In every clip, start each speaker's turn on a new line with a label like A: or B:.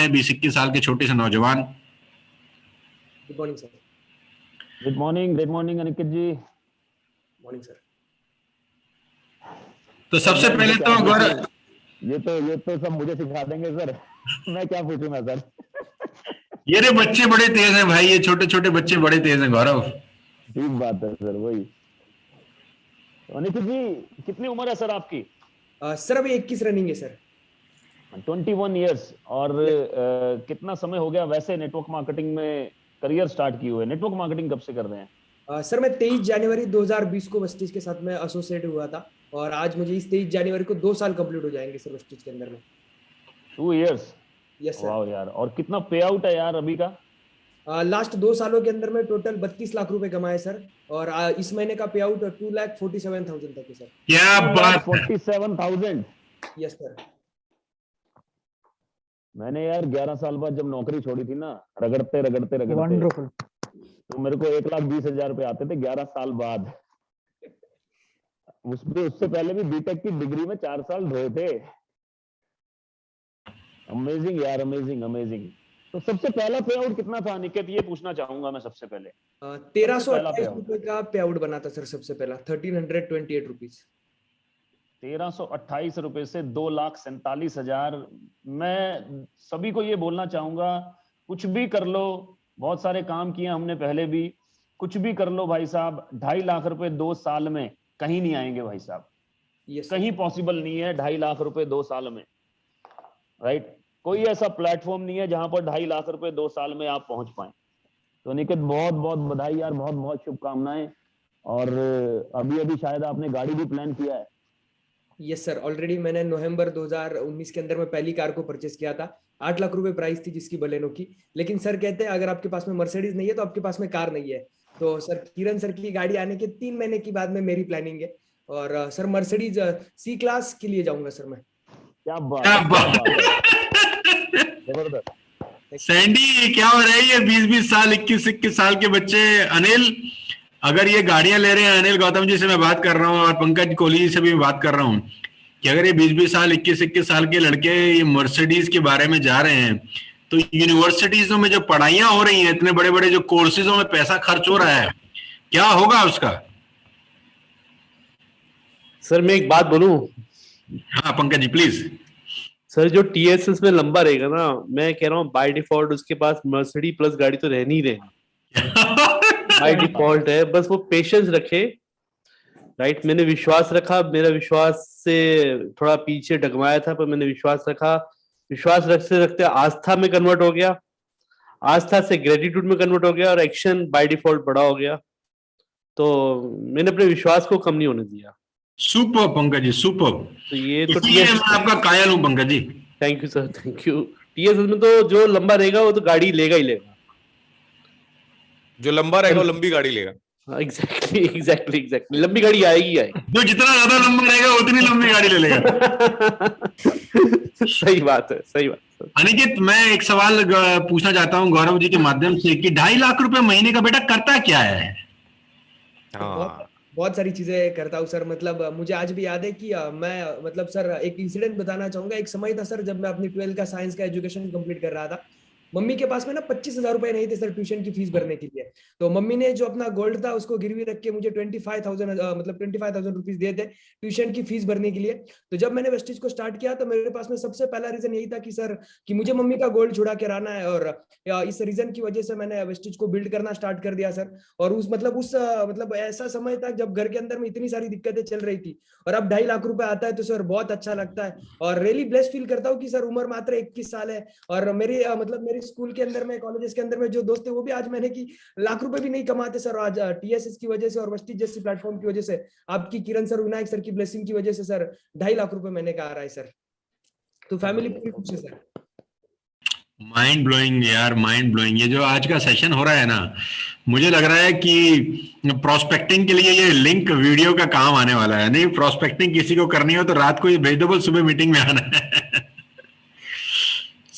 A: हैं 20-21 साल के छोटे से नौजवान।
B: Good morning sir.
C: Good morning Aniket ji.
B: Morning sir.
A: तो सबसे पहले तो गौरव,
C: ये तो सब मुझे सिखा देंगे सर। मैं क्या पूछूंगा सर?
A: ये रे बच्चे बड़े तेज हैं भाई, ये छोटे छोटे बच्चे बड़े तेज हैं गौरव।
C: ठीक बात है सर, वही। अनिकेत जी कितनी उम्र है सर आपकी?
B: सर अभी 21 रनिंग है सर।
C: 21 ईयर्स। और कितना समय हो गया वैसे नेटवर्क मार्केटिंग में करियर स्टार्ट किए हुए? नेटवर्क मार्केटिंग कब से कर रहे हैं?
B: सर मैं 23 जनवरी 2020 को वेस्टिज के साथ में एसोसिएट हुआ था और आज मुझे इस 23 जनवरी को 2 साल कंप्लीट हो जाएंगे सर वेस्टिज के अंदर में।
C: 2 इयर्स?
B: Yes sir.
C: वाह यार। और कितना पे आउट है यार अभी का?
B: लास्ट 2 सालों के अंदर में टोटल 32 लाख रुपए कमाए सर और इस महीने का पे आउट 2,47,000 तक है सर।
A: क्या बात,
C: 47,000?
B: Yes sir.
C: मैंने यार 11 साल बाद जब नौकरी छोड़ी थी ना, रगड़ते
D: वंडरफुल,
C: तो मेरे को 1,20,000 रुपए आते थे 11 साल बाद। उससे पहले भी बीटेक की डिग्री में 4 साल ढोए थे। अमेजिंग यार, अमेजिंग। तो सबसे पहला पे आउट कितना था अनिकेत, ये पूछना चाहूंगा मैं सबसे पहले।
B: 1328 रुपए का पे आउट बना था सर सबसे पहला, 1328 रुपीज।
C: 1328 रुपए से 2,47,000। मैं सभी को ये बोलना चाहूंगा, कुछ भी कर लो, बहुत सारे काम किए हमने पहले भी, कुछ भी कर लो भाई साहब, 2.5 लाख रुपए 2 साल में कहीं नहीं आएंगे भाई साहब। कहीं पॉसिबल नहीं है 2.5 लाख रुपए 2 साल में, राइट? कोई ऐसा प्लेटफॉर्म नहीं है जहां पर 2.5 लाख रुपए 2 साल में आप पहुंच पाए। तो निकित बहुत बहुत बधाई यार, बहुत बहुत शुभकामनाएं। और अभी शायद आपने गाड़ी भी प्लान किया है?
B: यस सर, ऑलरेडी मैंने नवंबर 2019 के अंदर में पहली कार को परचेस किया था। 8 लाख रुपए प्राइस थी जिसकी बलेनो की। लेकिन सर कहते हैं अगर आपके पास में मर्सिडीज नहीं है तो आपके पास में कार नहीं है। तो सर किरण सर की गाड़ी आने के 3 महीने के बाद में मेरी प्लानिंग है और सर मर्सिडीज C क्लास के लिए जाऊंगा सर मैं।
C: क्या बात जबरदस्त।
A: सैंडी क्या हो रहा है ये 20-20 साल 21-21 साल के बच्चे? अनिल, अगर ये गाड़ियां ले रहे हैं, अनिल गौतम जी से मैं बात कर रहा हूँ और पंकज कोहली जी से भी बात कर रहा हूँ कि अगर ये 20-20 साल 21-21 साल के लड़के ये मर्सिडीज के बारे में जा रहे हैं तो यूनिवर्सिटीजों में जो पढ़ाइयां हो रही हैं, इतने बड़े बड़े जो कोर्सेजों में पैसा खर्च हो रहा है, क्या होगा उसका?
E: सर मैं एक बात बोलूं?
A: हाँ पंकज जी प्लीज।
E: सर जो TSS में लंबा रहेगा ना, मैं कह रहा हूँ बाय डिफॉल्ट उसके पास मर्सिडी प्लस गाड़ी तो रहनी ही रहनी। बाय डिफॉल्ट है, बस वो पेशेंस रखे, राइट? मैंने विश्वास रखा, मेरा विश्वास से थोड़ा पीछे डगमाया था पर मैंने विश्वास रखा, विश्वास रखते रखते आस्था में कन्वर्ट हो गया, आस्था से ग्रेटिट्यूड में कन्वर्ट हो गया और एक्शन बाय डिफॉल्ट बड़ा हो गया। तो मैंने अपने विश्वास को कम नहीं होने दिया।
A: Super Pankaj ji, super.
E: तो ये तो
A: मैं आपका कायल हूं Pankaj ji.
E: Thank you sir, thank you. TSS में तो जो लंबा रहेगा वो तो गाड़ी लेगा ही लेगा,
F: जो लंबा रहेगा वो लंबी गाड़ी लेगा।
E: एग्जैक्टली लंबी गाड़ी आएगी।
A: जो जितना ज्यादा लंबा रहेगा उतनी लंबी गाड़ी ले लेगा।
E: सही बात है, सही बात।
A: अनिकेत, मैं एक सवाल पूछना चाहता हूं गौरव जी के माध्यम से कि 2.5 लाख रुपए महीने का बेटा करता क्या है?
B: बहुत सारी चीजें करता हूँ सर। मतलब मुझे आज भी याद है कि मैं मतलब सर एक इंसिडेंट बताना चाहूंगा। एक समय था सर जब मैं अपनी 12th का साइंस का एजुकेशन कंप्लीट कर रहा था। मम्मी के पास में ना 25,000 रुपए नहीं थे सर ट्यूशन की फीस भरने के लिए। तो मम्मी ने जो अपना गोल्ड था उसको गिरवी रख के मुझे 25,000 रुपीज दिए थे ट्यूशन की फीस भरने के लिए। तो जब मैंने वेस्टिज को स्टार्ट किया तो मेरे पास में सबसे पहला रीजन यही था कि सर कि मुझे मम्मी का गोल्ड छुड़ा के रहना है और इस रीजन की वजह से मैंने वेस्टिज को बिल्ड करना स्टार्ट कर दिया सर। और उस ऐसा समय था जब घर के अंदर में इतनी सारी दिक्कतें चल रही थी और अब 2.5 लाख रुपए आता है तो सर बहुत अच्छा लगता है और रियली ब्लेस्ड फील करता हूँ कि सर उम्र मात्र 21 साल है और मेरी स्कूल के अंदर में, कॉलेजेस के अंदर में जो दोस्त है वो भी आज मैंने कि लाख रुपए भी नहीं कमाते सर। आज TSS की वजह से और वेस्टिज जैसी प्लेटफॉर्म की वजह से, आपकी किरण सर, विनायक सर की ब्लेसिंग की वजह से सर 2.5 लाख रुपए मैंने कहा रहा है सर। तो फैमिली पूरी खुश है सर।
A: माइंड ब्लोइंग यार, माइंड ब्लोइंग। ये जो आज का सेशन हो रहा है ना, मुझे लग रहा है कि प्रोस्पेक्टिंग के लिए ये लिंक वीडियो का काम आने वाला है। नहीं, प्रोस्पेक्टिंग किसी को करनी हो तो रात को ये भेज दो, सुबह मीटिंग में आना है।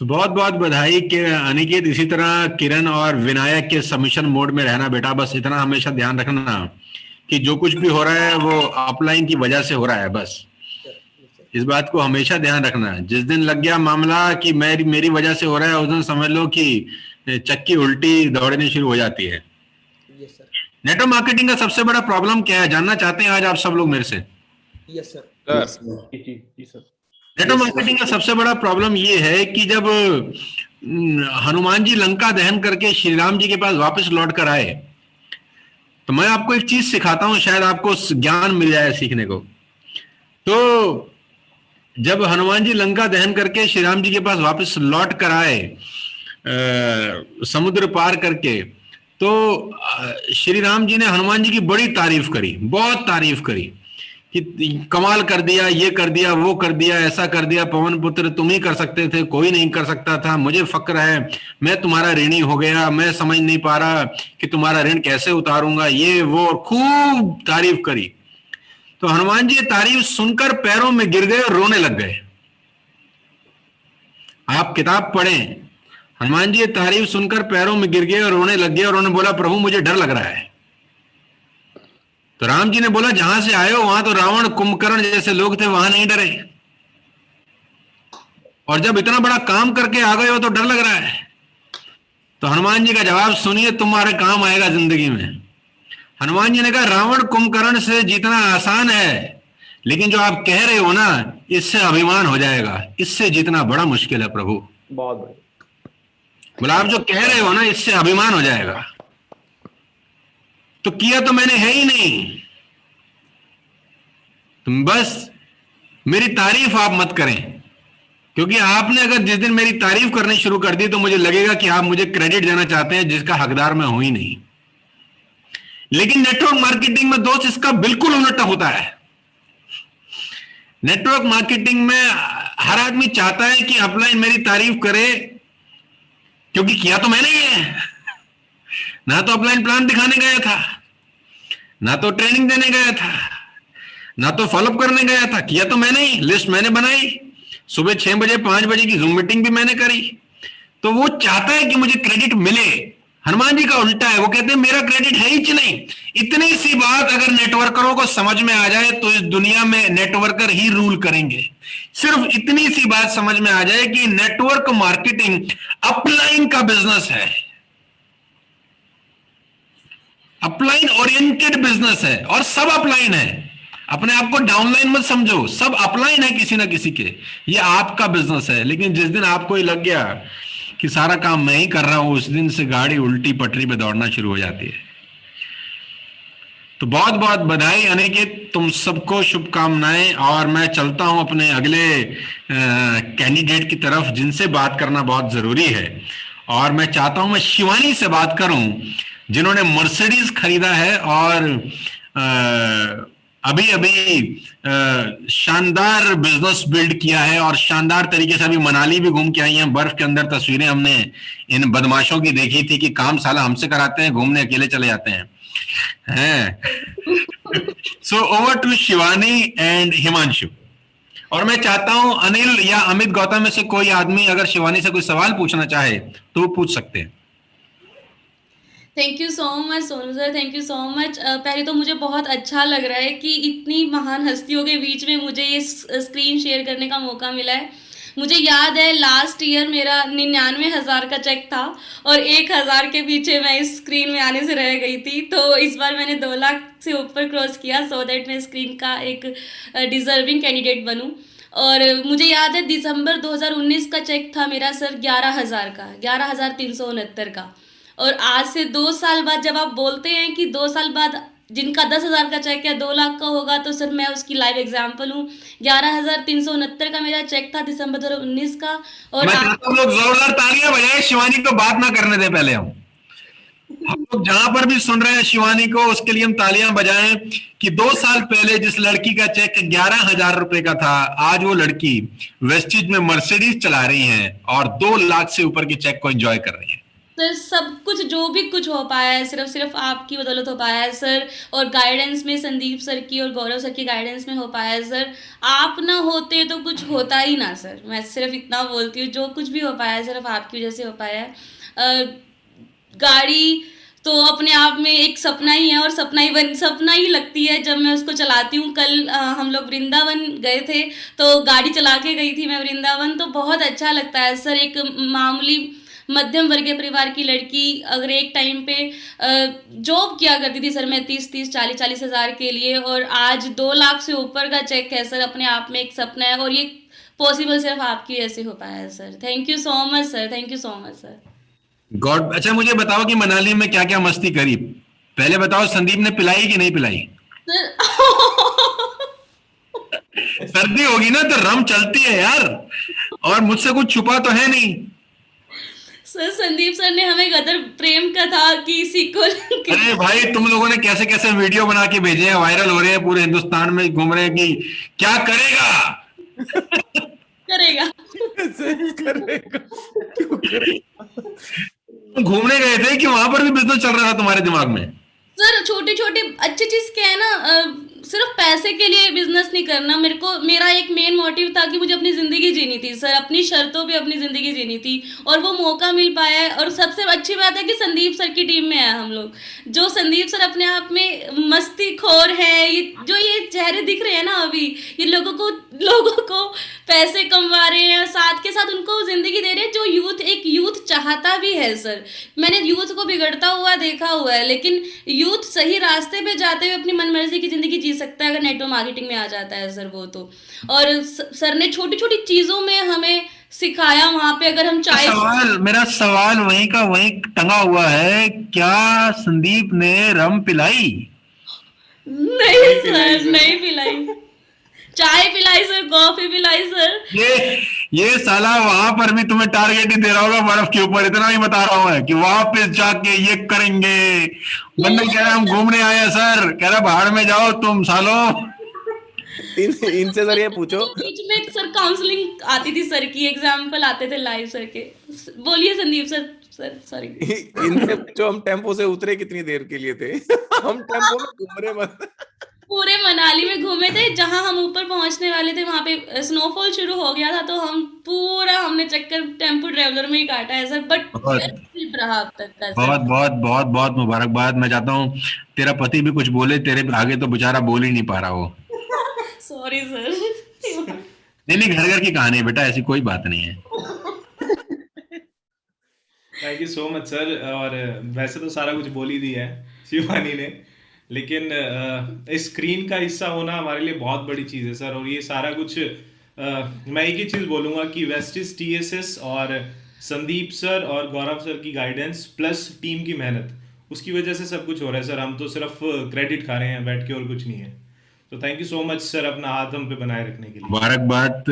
A: बहुत बहुत बधाई के अनिकेत। इसी तरह किरण और विनायक के सबमिशन मोड में रहना बेटा। बस इतना हमेशा ध्यान रखना कि जो कुछ भी हो रहा है वो अपलाइन की वजह से हो रहा है बस। इस बात को हमेशा ध्यान रखना। जिस दिन लग गया मामला कि मेरी वजह से हो रहा है, उस दिन समझ लो कि चक्की उल्टी दौड़नी शुरू हो जाती है।
B: Yes sir.
A: नेटवर्क मार्केटिंग का सबसे बड़ा प्रॉब्लम क्या है, जानना चाहते हैं आज आप सब लोग मेरे से?
B: Yes sir.
F: सर
E: जी सर।
A: नेटवर्क मार्केटिंग का सबसे बड़ा प्रॉब्लम ये है कि जब हनुमान जी लंका दहन करके श्री राम जी के पास वापस लौट कर आए, तो मैं आपको एक चीज सिखाता हूं, शायद आपको ज्ञान मिल जाए सीखने को। तो जब हनुमान जी लंका दहन करके श्री राम जी के पास वापस लौट कर आए समुद्र पार करके, तो श्री राम जी ने हनुमान जी की बड़ी तारीफ करी, बहुत तारीफ करी कि कमाल कर दिया, ये कर दिया, वो कर दिया, ऐसा कर दिया, पवन पुत्र तुम ही कर सकते थे, कोई नहीं कर सकता था, मुझे फक्र है, मैं तुम्हारा ऋणी हो गया, मैं समझ नहीं पा रहा कि तुम्हारा ऋण कैसे उतारूंगा, ये वो, खूब तारीफ करी। तो हनुमान जी ये तारीफ सुनकर पैरों में गिर गए और रोने लग गए। आप किताब पढ़ें, हनुमान जी ये तारीफ सुनकर पैरों में गिर गए और रोने लग गए और उन्होंने बोला प्रभु मुझे डर लग रहा है। तो राम जी ने बोला जहां से आए हो वहां तो रावण कुंभकर्ण जैसे लोग थे, वहां नहीं डरे, और जब इतना बड़ा काम करके आ गए हो तो डर लग रहा है। तो हनुमान जी का जवाब सुनिए, तुम्हारे काम आएगा जिंदगी में। हनुमान जी ने कहा रावण कुंभकर्ण से जीतना आसान है, लेकिन जो आप कह रहे हो ना इससे अभिमान हो जाएगा, इससे जीतना बड़ा मुश्किल है प्रभु।
E: बहुत बढ़िया।
A: बोला आप जो कह रहे हो ना इससे अभिमान हो जाएगा। तो किया तो मैंने है ही नहीं, तुम बस मेरी तारीफ आप मत करें, क्योंकि आपने अगर जिस दिन मेरी तारीफ करनी शुरू कर दी तो मुझे लगेगा कि आप मुझे क्रेडिट देना चाहते हैं जिसका हकदार मैं हूं ही नहीं। लेकिन नेटवर्क मार्केटिंग में दोस्त इसका बिल्कुल उल्टा होता है। नेटवर्क मार्केटिंग में हर आदमी चाहता है कि अपलाइन मेरी तारीफ करे, क्योंकि किया तो मैंने ही है। ना तो अपलाइन प्लान दिखाने गया था, ना तो ट्रेनिंग देने गया था, ना तो फॉलोअप करने गया था, किया तो मैंने ही, लिस्ट मैंने बनाई, सुबह 6 बजे 5 बजे की जूम मीटिंग भी मैंने करी। तो वो चाहता है कि मुझे क्रेडिट मिले। हनुमान जी का उल्टा है, वो कहते हैं मेरा क्रेडिट है ही नहीं। इतनी सी बात अगर नेटवर्करों को समझ में आ जाए तो इस दुनिया में नेटवर्कर ही रूल करेंगे। सिर्फ इतनी सी बात समझ में आ जाए कि नेटवर्क मार्केटिंग अपलाइन का बिजनेस है, अपलाइन ओरिएंटेड बिजनेस है, और सब अपलाइन है। अपने आप को डाउनलाइन मत समझो, सब अपलाइन है किसी ना किसी के। ये आपका बिजनेस है, लेकिन जिस दिन आपको ये लग गया कि सारा काम मैं ही कर रहा हूं, उस दिन से गाड़ी उल्टी पटरी पे दौड़ना शुरू हो जाती है। तो बहुत बहुत बधाई अनिकेत, तुम सबको शुभकामनाएं। और मैं चलता हूं अपने अगले कैंडिडेट की तरफ जिनसे बात करना बहुत जरूरी है। और मैं चाहता हूं मैं शिवानी से बात करूं, जिन्होंने मर्सिडीज खरीदा है और अभी अभी शानदार बिजनेस बिल्ड किया है, और शानदार तरीके से अभी मनाली भी घूम के आई हैं। बर्फ के अंदर तस्वीरें हमने इन बदमाशों की देखी थी कि काम साला हमसे कराते हैं, घूमने अकेले चले जाते हैं। So over to Shivani and Himanshu. और मैं चाहता हूं अनिल या अमित गौतम में से कोई आदमी अगर शिवानी से कोई सवाल पूछना चाहे तो वो पूछ सकते हैं।
D: Thank you so much Sonu sir, thank you so much. पहले तो मुझे बहुत अच्छा लग रहा है कि इतनी महान हस्तियों के बीच में मुझे ये स्क्रीन शेयर करने का मौका मिला है। मुझे याद है लास्ट ईयर मेरा 99,000 का चेक था और 1,000 के पीछे मैं इस स्क्रीन में आने से रह गई थी। तो इस बार मैंने 2 लाख से ऊपर क्रॉस किया, सो दैट मैं स्क्रीन का एक डिजर्विंग कैंडिडेट बनूं। और मुझे याद है दिसंबर 2019 का चेक था मेरा सर 11,000 का, 11,369 का। और आज से 2 साल बाद जब आप बोलते हैं कि 2 साल बाद जिनका 10,000 का चेक है 2 लाख का होगा, तो सर मैं उसकी लाइव एग्जांपल हूँ। 11,369 का मेरा चेक था दिसंबर 2019 का। और
A: आप लोग जोरदार तालियां बजाएं, शिवानी को बात ना करने दे पहले। हम लोग जहां पर भी सुन रहे हैं शिवानी को, उसके लिए हम तालियां बजाएं कि 2 साल पहले जिस लड़की का चेक 11,000 रुपए का था, आज वो लड़की वेस्टिज में मर्सिडीज चला रही है और 2 लाख से ऊपर के चेक को एंजॉय कर रही है।
D: सर सब कुछ जो भी कुछ हो पाया है सिर्फ आपकी बदौलत हो पाया है सर, और गाइडेंस में संदीप सर की और गौरव सर की गाइडेंस में हो पाया है सर। आप ना होते तो कुछ होता ही ना सर, मैं सिर्फ इतना बोलती हूँ। जो कुछ भी हो पाया है सिर्फ आपकी वजह से हो पाया है। गाड़ी तो अपने आप में एक सपना ही है और सपना ही लगती है जब मैं उसको चलाती हूँ। कल हम लोग वृंदावन गए थे, तो गाड़ी चला के गई थी मैं वृंदावन, तो बहुत अच्छा लगता है सर। एक मामूली मध्यम वर्गीय परिवार की लड़की अगर एक टाइम पे जॉब किया करती थी सर, मैं 30-30 40-40 हज़ार के लिए, और आज 2 लाख से ऊपर का चेक है सर, अपने आप में एक सपना है, और ये पॉसिबल सिर्फ आपकी वजह से हो पाया है sir. Thank you so much sir, thank you so much sir.
A: God. अच्छा मुझे बताओ कि मनाली में क्या क्या मस्ती करी, पहले बताओ। संदीप ने पिलाई कि नहीं पिलाई?
D: सर
A: सर्दी होगी ना तो रम चलती है यार, और मुझसे कुछ छुपा तो है नहीं।
D: सर संदीप सर ने हमें गदर प्रेम कथा की सीक्वल
A: अरे भाई तुम लोगों ने कैसे कैसे वीडियो बना के भेजे हैं, वायरल हो रहे हैं, पूरे हिंदुस्तान में घूम रहे हैं कि क्या करेगा
D: करेगा।
A: तुम घूमने गए थे कि वहां पर भी बिजनेस चल रहा था तुम्हारे दिमाग में?
D: सर छोटे छोटे अच्छी चीज क्या है ना, सिर्फ पैसे के लिए बिजनेस नहीं करना। मेरा एक मेन मोटिव था कि मुझे अपनी जिंदगी जीनी थी सर, अपनी शर्तों पे अपनी जिंदगी जीनी थी, और वो मौका मिल पाया है। और सबसे अच्छी बात है कि संदीप सर की टीम में है हम लोग, जो संदीप सर अपने आप में मस्तीखोर है। ये चेहरे दिख रहे हैं ना अभी, ये लोगों को पैसे कमा रहे हैं, साथ के साथ उनको जिंदगी दे रहे हैं जो यूथ चाहता भी है सर। मैंने यूथ को बिगड़ता हुआ देखा हुआ है, लेकिन यूथ सही रास्ते पे जाते हुए अपनी मनमर्जी की जिंदगी जी सकता है अगर नेटवर्क मार्केटिंग में आ जाता है सर वो तो। और सर ने छोटी छोटी चीजों में हमें सिखाया। वहां पे अगर हम
A: मेरा सवाल वहीं का वहीं टंगा हुआ है, क्या संदीप ने रम पिलाई?
D: नहीं सर, नहीं पिलाई। चाय पिलाई सर, कॉफी पिलाई सर।
A: ये साला वहां पर भी तुम्हें टारगेट ही दे रहा होगा बर्फ के ऊपर। इतना ही बता रहा हूं मैं कि वहां पे जाके ये करेंगे। बंदा कह रहा हम घूमने आए हैं सर, कह रहा बाहर में जाओ तुम सालो।
F: इनसे सर ये पूछो,
D: बीच में सर काउंसलिंग आती थी सर की, एग्जाम्पल आते थे लाइव सर के। बोलिए संदीप सर। सर सॉरी,
F: इनसे पूछो हम टेम्पो से उतरे कितनी देर के लिए थे? हम टेम्पो में घूम रहे मत।
D: पूरे मनाली में घूमे थे, जहां हम ऊपर पहुंचने वाले थे वहां पे स्नोफॉल शुरू हो गया था, तो हमने चक्कर टेम्पो ट्रेवलर में ही काटा है सर। बट रहा अब तक का।
A: बहुत बहुत बहुत बहुत मुबारकबाद। मैं चाहता हूँ तेरा पति भी कुछ बोले, तेरे आगे तो बेचारा बोल ही नहीं पा रहा हो।
D: Sorry sir.
A: नहीं, घर घर की कहानी है बेटा, ऐसी कोई बात नहीं है।
G: Thank you so much sir. और वैसे तो सारा कुछ बोल ही दिया है शिवानी ने, लेकिन इस स्क्रीन का हिस्सा होना हमारे लिए बहुत बड़ी चीज़ है सर। और ये सारा कुछ मैं एक ही चीज़ बोलूँगा कि वेस्टिज टीएसएस और संदीप सर और गौरव सर की गाइडेंस प्लस टीम की मेहनत, उसकी वजह से सब कुछ हो रहा है सर। हम तो सिर्फ क्रेडिट खा रहे हैं बैठ के और कुछ नहीं है। तो thank you so much sir अपना हाथ हम पे बनाए रखने के लिए।
A: मुबारकबाद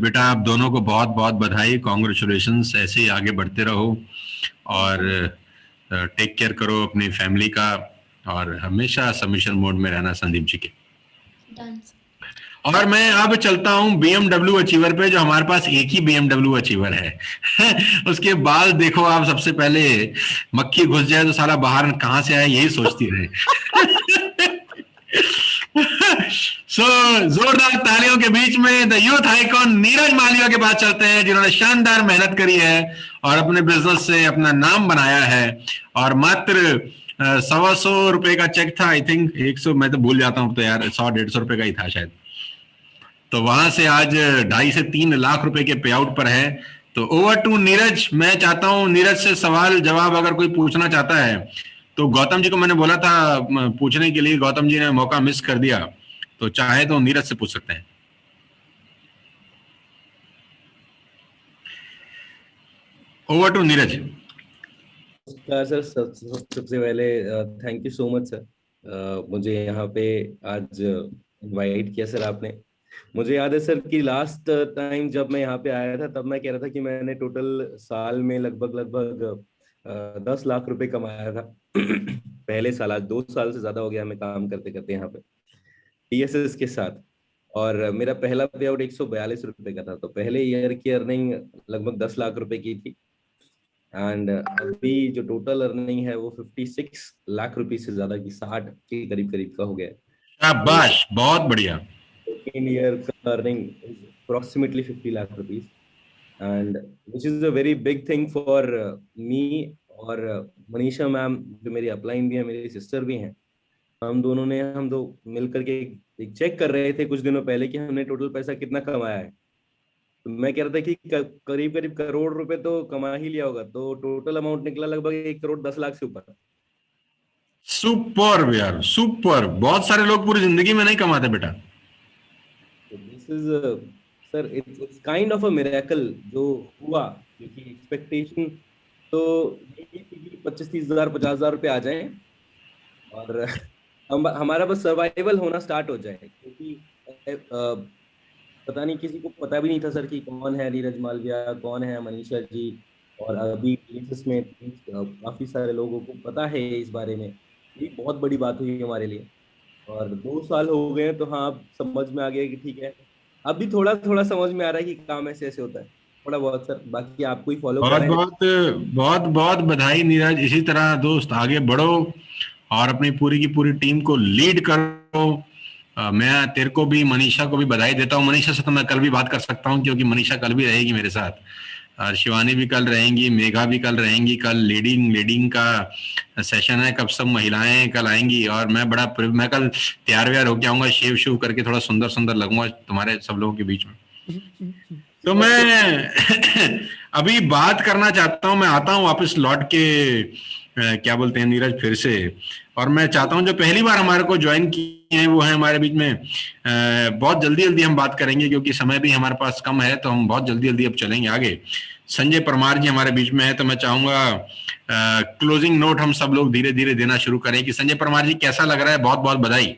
A: बेटा, आप दोनों को बहुत बहुत बधाई, कॉन्ग्रेचुलेशंस। ऐसे ही आगे बढ़ते रहो और टेक केयर करो अपनी फैमिली का, और हमेशा सबमिशन मोड में रहना संदीप जी के। और मैं अब चलता हूं BMW अचीवर पे, जो हमारे पास एक ही BMW अचीवर है। उसके बाल देखो आप, सबसे पहले मक्खी घुस जाए तो साला बाहर कहां से आए यही सोचती रहे। जोरदार तालियों के बीच में the youth icon Neeraj Malviya के पास चलते हैं, जिन्होंने शानदार मेहनत करी है और अपने बिजनेस से अपना नाम बनाया है। और मात्र 125 रुपए का चेक था, आई थिंक 100, मैं तो भूल जाता हूँ तो यार, 100-150 रुपए का ही था शायद। तो वहां से आज 2.5 से 3 लाख रुपए के पे आउट पर है। तो ओवर टू नीरज। मैं चाहता हूं नीरज से सवाल जवाब अगर कोई पूछना चाहता है तो गौतम जी को मैंने बोला था पूछने के लिए, गौतम जी ने मौका मिस कर दिया, तो चाहे तो नीरज से पूछ सकते हैं। Over to Neeraj.
H: सर सबसे पहले thank you so much sir, मुझे यहाँ पे आज इनवाइट किया सर आपने। मुझे याद है सर कि लास्ट टाइम जब मैं यहाँ पे आया था तब मैं कह रहा था कि मैंने टोटल साल में लगभग 10 लाख रुपए कमाया था। पहले साल, आज 2 साल से ज्यादा हो गया हमें काम करते करते यहाँ पे टीएसएस के साथ। और मेरा पहला पे आउट 142 रुपए का था, तो पहले ईयर की अर्निंग लगभग 10 लाख रुपए की थी। एंड अभी जो टोटल अर्निंग है वो 56 लाख रुपए से ज्यादा की 60 के करीब का हो गया है।
A: शाबाश, बहुत बढ़िया।
H: In year earning is approximately 50 lakh rupees, and which is a very big thing for me और मनीषा मैम जो मेरी अपलाइन भी है, मेरी सिस्टर भी हैं, हम दो मिलकर के एक चेक कर रहे थे कुछ दिनों पहले कि हमने टोटल पैसा कितना कमाया है। तो मैं कह रहा था कि करीब करीब करोड़ रुपए तो कमा ही लिया होगा, तो टोटल अमाउंट निकला लगभग 1,10,00,000 से ऊपर।
A: सुपर यार, सुपर। बहुत सारे लोग पूरी जिंदगी में नहीं कमाते बेटा।
H: This is sir, it's kind of a miracle जो हुआ, क्योंकि एक्सपेक्टेशन तो यही थी कि 25-30,000 50,000 रुपये आ जाएं और हमारा बस सर्वाइवल होना स्टार्ट हो जाए, क्योंकि पता नहीं, किसी को पता भी नहीं था सर कि कौन है नीरज मालविया, कौन है मनीषा जी, और अभी इसमें काफी सारे लोगों को पता है इस बारे में। ये बहुत बड़ी बात हुई हमारे लिए, और 2 साल हो गए तो हाँ, अब समझ में आ गया कि ठीक है, अभी थोड़ा थोड़ा समझ में आ रहा है कि काम ऐसे ऐसे होता है, थोड़ा बहुत सर। बाकी आपको ही फॉलो
A: बहुत
H: करना है।
A: बहुत बहुत बहुत बधाई नीरज। इसी तरह दोस्त आगे बढ़ो और अपनी पूरी की पूरी टीम को लीड करो। मैं तेरे को भी, मनीषा को भी बधाई देता हूँ। मनीषा से तो मैं कल भी बात कर सकता हूँ क्योंकि मनीषा कल भी रहेगी मेरे साथ, और शिवानी भी कल रहेंगी, मेघा भी कल रहेंगी। कल लीडिंग का सेशन है, कब सब महिलाएं कल आएंगी, और मैं कल तैयार व्यार होके आऊंगा, शेव शेव करके थोड़ा सुंदर सुंदर लगूंगा तुम्हारे सब लोगों के बीच में। तो मैं अभी बात करना चाहता हूँ, मैं आता हूँ वापस लौट के, क्या बोलते हैं नीरज, फिर से। और मैं चाहता हूँ जो पहली बार हमारे को ज्वाइन किए हैं वो है हमारे बीच में, बहुत जल्दी जल्दी हम बात करेंगे क्योंकि समय भी हमारे पास कम है, तो हम बहुत जल्दी जल्दी अब चलेंगे आगे। संजय परमार जी हमारे बीच में है, तो मैं चाहूंगा क्लोजिंग नोट हम सब लोग धीरे धीरे देना शुरू करें कि संजय परमार जी कैसा लग रहा है। बहुत बहुत बधाई।